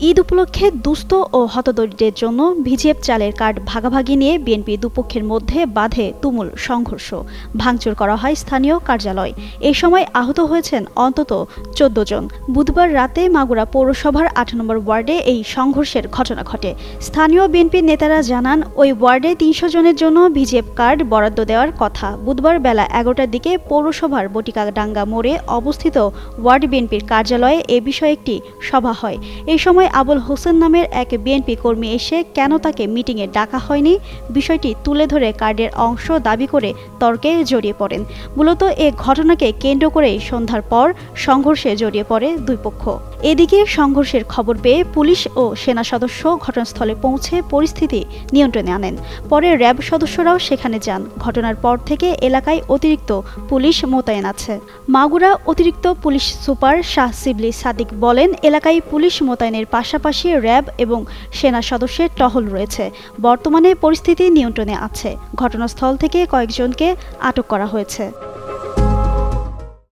ঈদ উপলক্ষে দুস্থ ও হতদরিদ্রের জন্য ভিজিএফ চালের কার্ড ভাগাভাগি নিয়ে বিএনপি দুপক্ষের মধ্যে বাধে তুমুল সংঘর্ষ। ভাঙচুর করা হয় স্থানীয় কার্যালয়। এই সময় আহত হয়েছেন অন্তত ১৪ জন। বুধবার রাতে মাগুরা পৌরসভার ৮ নম্বর ওয়ার্ডে এই সংঘর্ষের ঘটনা ঘটে। স্থানীয় বিএনপির নেতারা জানান, ওই ওয়ার্ডে ৩০০ জনের জন্য ভিজিএফ কার্ড বরাদ্দ দেওয়ার কথা। বুধবার বেলা ১১টার দিকে পৌরসভার বটিকাডাঙ্গা মোড়ে অবস্থিত ওয়ার্ড বিএনপির কার্যালয়ে এ বিষয়ে একটি সভা হয়। এই সময় আবুল হোসেন নামের এক বিএনপি কর্মী এসে কেন তাকে মিটিংয়ে ডাকা হয়নি বিষয়টি তুলে ধরে কার্ডের অংশ দাবি করে তর্কে জড়িয়ে পড়েন। মূলত এ ঘটনাকে কেন্দ্র করেই সন্ধ্যার পর সংঘর্ষে জড়িয়ে পড়ে দুই পক্ষ। এদিকে সংঘর্ষের খবর পেয়ে পুলিশ ও সেনা সদস্য ঘটনাস্থলে পৌঁছে পরিস্থিতি নিয়ন্ত্রণে আনেন। পরে র্যাব সদস্যরাও সেখানে যান। ঘটনার পর থেকে এলাকায় অতিরিক্ত পুলিশ মোতায়েন আছে। মাগুরা অতিরিক্ত পুলিশ সুপার শাহ শিবলি সাদিক বলেন, এলাকায় পুলিশ মোতায়েনের পাশাপাশি র্যাব এবং সেনা সদস্যের টহল রয়েছে। বর্তমানে পরিস্থিতি নিয়ন্ত্রণে আছে। ঘটনাস্থল থেকে কয়েকজনকে আটক করা হয়েছে।